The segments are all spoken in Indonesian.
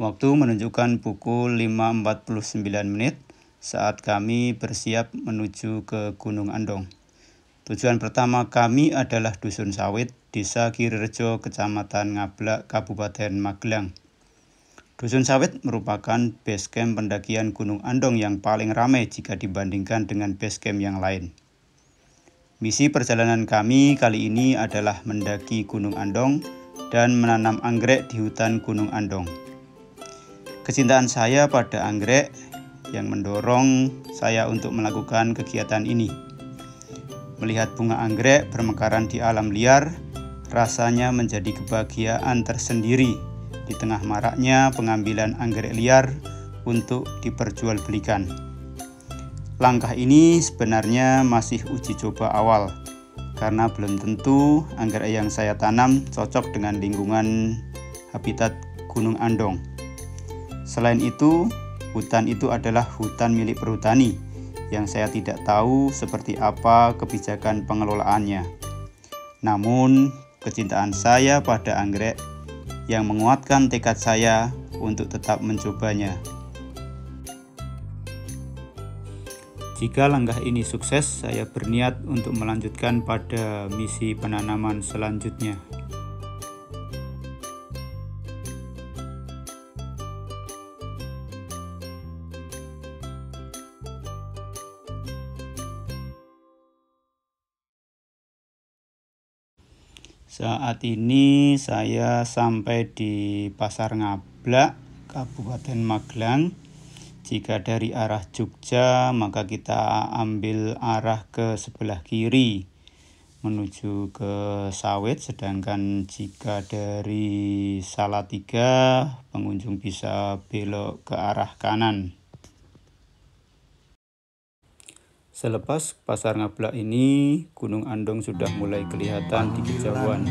Waktu menunjukkan pukul 5.49 saat kami bersiap menuju ke Gunung Andong. Tujuan pertama kami adalah Dusun Sawit, Desa Girirejo, Kecamatan Ngablak, Kabupaten Magelang. Dusun Sawit merupakan base camp pendakian Gunung Andong yang paling ramai jika dibandingkan dengan base camp yang lain. Misi perjalanan kami kali ini adalah mendaki Gunung Andong dan menanam anggrek di hutan Gunung Andong. Kecintaan saya pada anggrek yang mendorong saya untuk melakukan kegiatan ini. Melihat bunga anggrek bermekaran di alam liar, rasanya menjadi kebahagiaan tersendiri di tengah maraknya pengambilan anggrek liar untuk diperjualbelikan. Langkah ini sebenarnya masih uji coba awal, karena belum tentu anggrek yang saya tanam cocok dengan lingkungan habitat Gunung Andong. Selain itu, hutan itu adalah hutan milik perhutani yang saya tidak tahu seperti apa kebijakan pengelolaannya. Namun, kecintaan saya pada anggrek yang menguatkan tekad saya untuk tetap mencobanya. Jika langkah ini sukses, saya berniat untuk melanjutkan pada misi penanaman selanjutnya. Saat ini saya sampai di Pasar Ngablak, Kabupaten Magelang. Jika dari arah Jogja, maka kita ambil arah ke sebelah kiri menuju ke Sawit, sedangkan jika dari Salatiga, pengunjung bisa belok ke arah kanan. Selepas Pasar Ngablak ini, Gunung Andong sudah mulai kelihatan di kejauhan.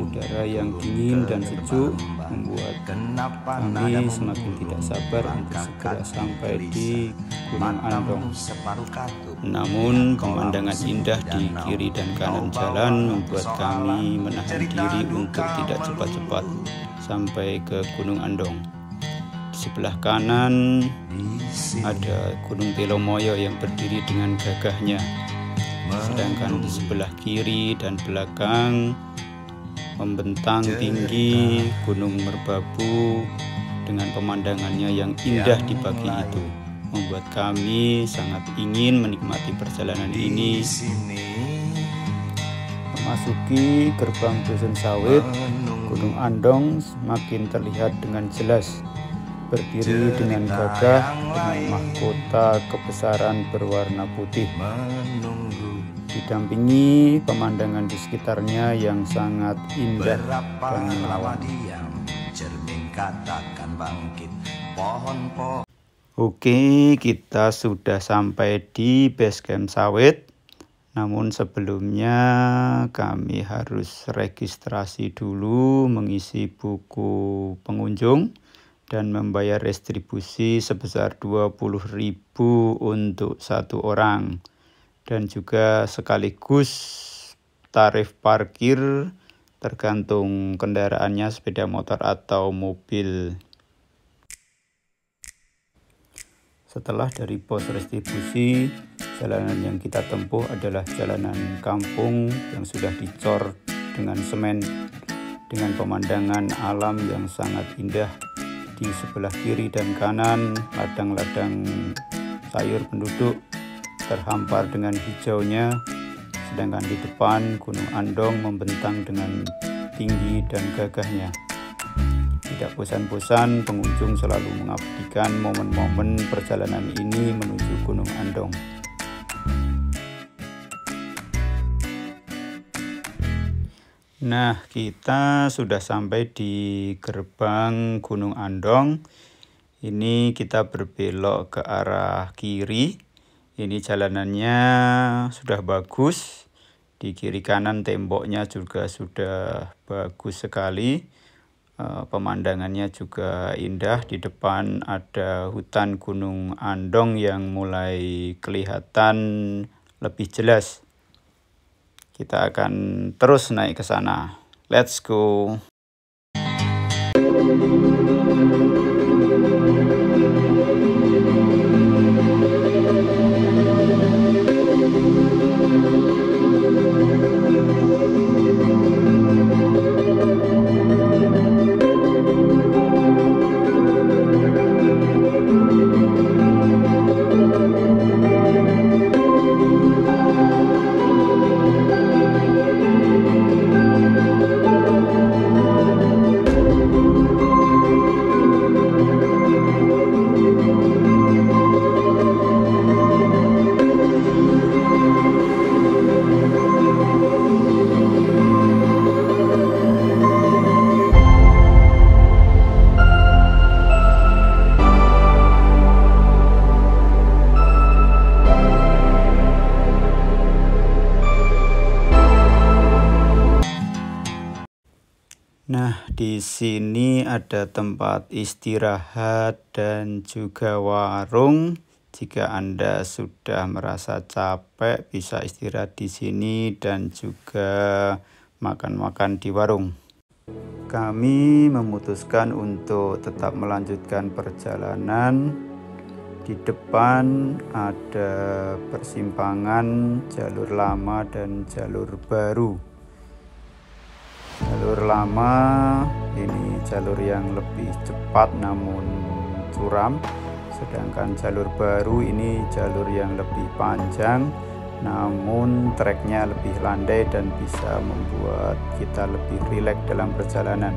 Udara yang dingin dan sejuk membuat kami semakin tidak sabar untuk segera sampai di Gunung Andong. Namun, pemandangan indah di kiri dan kanan jalan membuat kami menahan diri untuk tidak cepat-cepat sampai ke Gunung Andong. Di sebelah kanan ada Gunung Telomoyo yang berdiri dengan gagahnya, sedangkan di sebelah kiri dan belakang membentang tinggi Gunung Merbabu dengan pemandangannya yang indah di pagi itu, membuat kami sangat ingin menikmati perjalanan ini. Memasuki gerbang Dusun Sawit, Gunung Andong semakin terlihat dengan jelas, berdiri dengan gagah dengan mahkota kebesaran berwarna putih, didampingi pemandangan di sekitarnya yang sangat indah dan menawan. Oke, kita sudah sampai di base camp Sawit. Namun sebelumnya kami harus registrasi dulu, mengisi buku pengunjung dan membayar retribusi sebesar 20.000 untuk satu orang, dan juga sekaligus tarif parkir tergantung kendaraannya, sepeda motor atau mobil. Setelah dari pos retribusi, jalanan yang kita tempuh adalah jalanan kampung yang sudah dicor dengan semen, dengan pemandangan alam yang sangat indah. Di sebelah kiri dan kanan ladang-ladang sayur penduduk terhampar dengan hijaunya, sedangkan di depan Gunung Andong membentang dengan tinggi dan gagahnya. Tidak bosan-bosan, pengunjung selalu mengabadikan momen-momen perjalanan ini menuju Gunung Andong. Nah, kita sudah sampai di gerbang Gunung Andong. Ini kita berbelok ke arah kiri. Ini jalanannya sudah bagus. Di kiri kanan temboknya juga sudah bagus sekali. Pemandangannya juga indah. Di depan ada hutan Gunung Andong yang mulai kelihatan lebih jelas. Kita akan terus naik ke sana. Let's go. Nah, di sini ada tempat istirahat dan juga warung. Jika Anda sudah merasa capek, bisa istirahat di sini dan juga makan-makan di warung. Kami memutuskan untuk tetap melanjutkan perjalanan. Di depan ada persimpangan jalur lama dan jalur baru. Jalur lama ini jalur yang lebih cepat namun curam, sedangkan jalur baru ini jalur yang lebih panjang namun treknya lebih landai dan bisa membuat kita lebih rileks dalam perjalanan.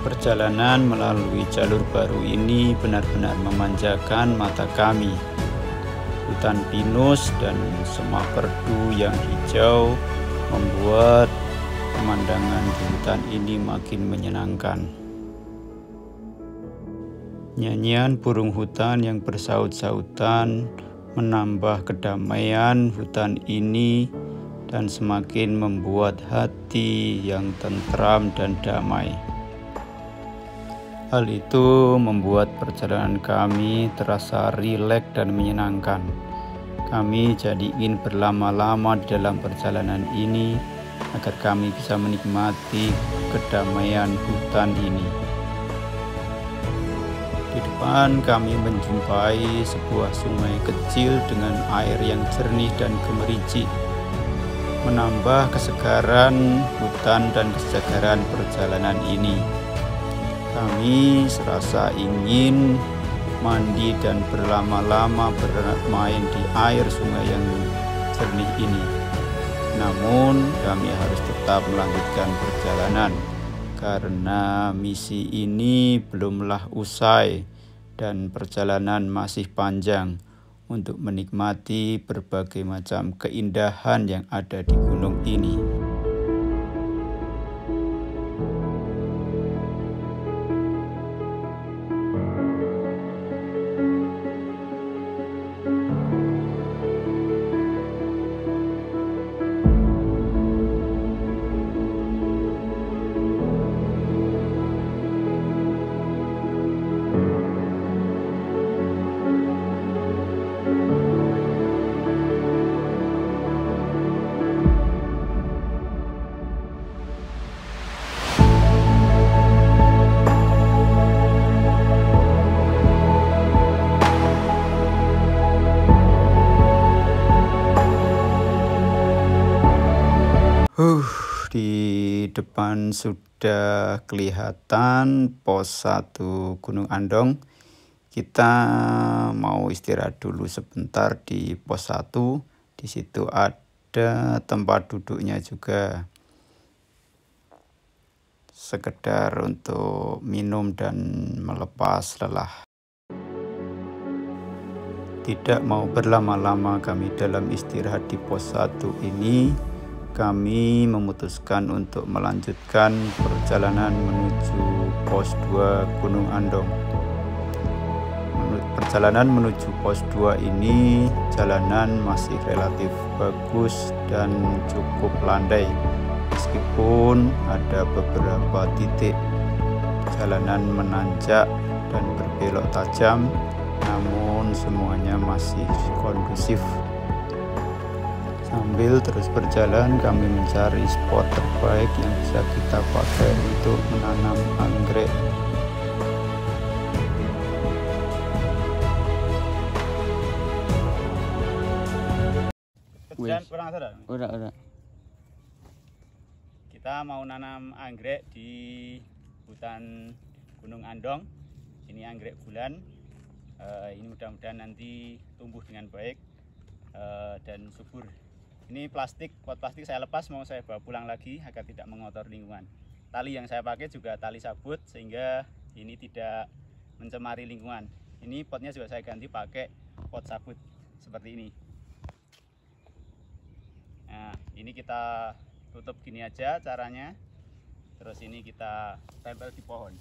Perjalanan melalui jalur baru ini benar-benar memanjakan mata kami. Hutan pinus dan semak perdu yang hijau membuat pemandangan di hutan ini makin menyenangkan. Nyanyian burung hutan yang bersaut-sautan menambah kedamaian hutan ini dan semakin membuat hati yang tentram dan damai. Hal itu membuat perjalanan kami terasa rileks dan menyenangkan. Kami jadi ingin berlama-lama di dalam perjalanan ini agar kami bisa menikmati kedamaian hutan ini. Di depan kami menjumpai sebuah sungai kecil dengan air yang jernih dan gemericik, menambah kesegaran hutan dan kesegaran perjalanan ini. Kami serasa ingin mandi dan berlama-lama bermain di air sungai yang jernih ini. Namun kami harus tetap melanjutkan perjalanan karena misi ini belumlah usai dan perjalanan masih panjang untuk menikmati berbagai macam keindahan yang ada di gunung ini. Di depan sudah kelihatan pos 1 Gunung Andong. Kita mau istirahat dulu sebentar di pos 1. Di situ ada tempat duduknya juga. Sekedar untuk minum dan melepas lelah. Tidak mau berlama-lama kami dalam istirahat di pos 1 ini. Kami memutuskan untuk melanjutkan perjalanan menuju pos 2 Gunung Andong. Perjalanan menuju pos 2 ini jalanan masih relatif bagus dan cukup landai. Meskipun ada beberapa titik jalanan menanjak dan berbelok tajam, namun semuanya masih kondusif. Sambil terus berjalan, kami mencari spot terbaik yang bisa kita pakai untuk menanam anggrek. Udah. Kita mau nanam anggrek di hutan Gunung Andong. Ini anggrek bulan. Ini mudah-mudahan nanti tumbuh dengan baik dan subur. Ini pot plastik saya lepas, mau saya bawa pulang lagi agar tidak mengotori lingkungan. tali yang saya pakai juga tali sabut sehingga ini tidak mencemari lingkungan. Ini potnya juga saya ganti pakai pot sabut seperti ini. Nah, ini kita tutup gini aja caranya. Terus ini kita tempel di pohon.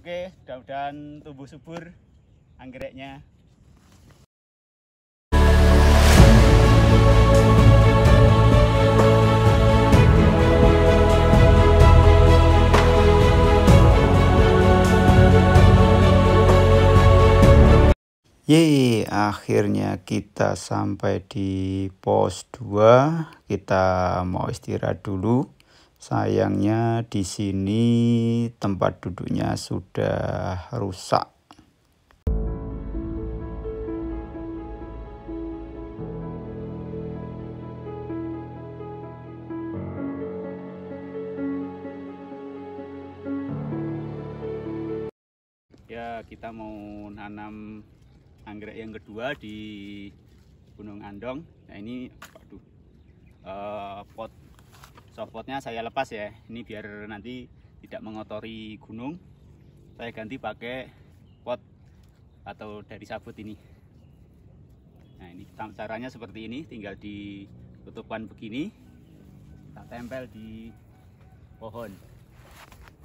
Oke, mudah-mudahan tumbuh subur anggreknya. Yeay, akhirnya kita sampai di pos 2. Kita mau istirahat dulu. Sayangnya di sini tempat duduknya sudah rusak. Ya, kita mau nanam anggrek yang kedua di Gunung Andong. Nah ini, waduh, softpotnya saya lepas ya. Ini biar nanti tidak mengotori gunung. Saya ganti pakai pot atau dari sabut ini. Nah ini caranya seperti ini. Tinggal ditutupkan begini. Kita tempel di pohon.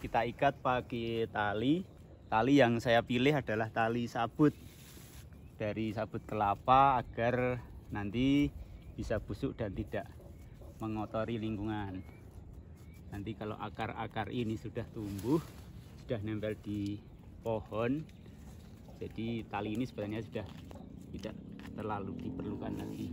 Kita ikat pakai tali. Tali yang saya pilih adalah tali sabut. Dari sabut kelapa agar nanti bisa busuk dan tidak mengotori lingkungan. Nanti kalau akar-akar ini sudah tumbuh, sudah nempel di pohon, jadi tali ini sebenarnya sudah tidak terlalu diperlukan lagi.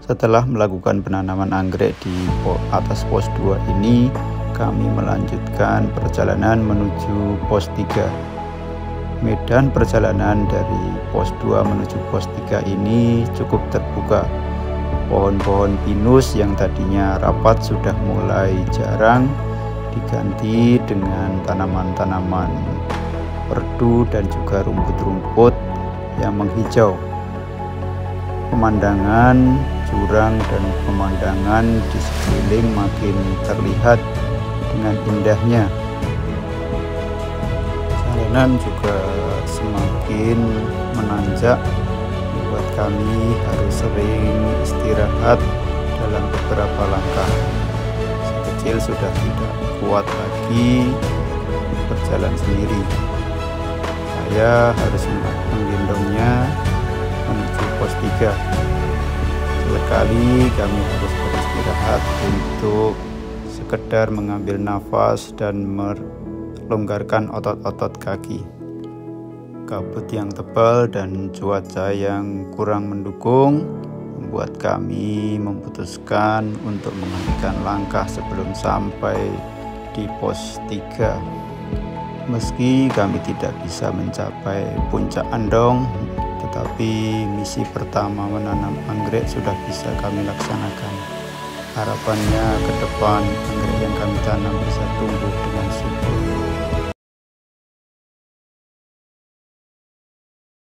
Setelah melakukan penanaman anggrek di atas pos 2 ini, kami melanjutkan perjalanan menuju pos 3. Medan perjalanan dari pos 2 menuju pos 3 ini cukup terbuka. Pohon-pohon pinus yang tadinya rapat sudah mulai jarang diganti dengan tanaman-tanaman perdu dan juga rumput-rumput yang menghijau. Pemandangan jurang dan pemandangan di sekeliling makin terlihat dengan indahnya. Jalanan juga semakin menanjak, membuat kami harus sering istirahat dalam beberapa langkah. Si kecil sudah tidak kuat lagi berjalan sendiri. Saya harus menggendongnya menuju pos 3. Sekali kami harus beristirahat untuk sekedar mengambil nafas dan melonggarkan otot-otot kaki. Kabut yang tebal dan cuaca yang kurang mendukung membuat kami memutuskan untuk menghentikan langkah sebelum sampai di pos 3. Meski kami tidak bisa mencapai puncak Andong, tetapi misi pertama menanam anggrek sudah bisa kami laksanakan. Harapannya ke depan anggrek yang kami tanam bisa tumbuh dengan subur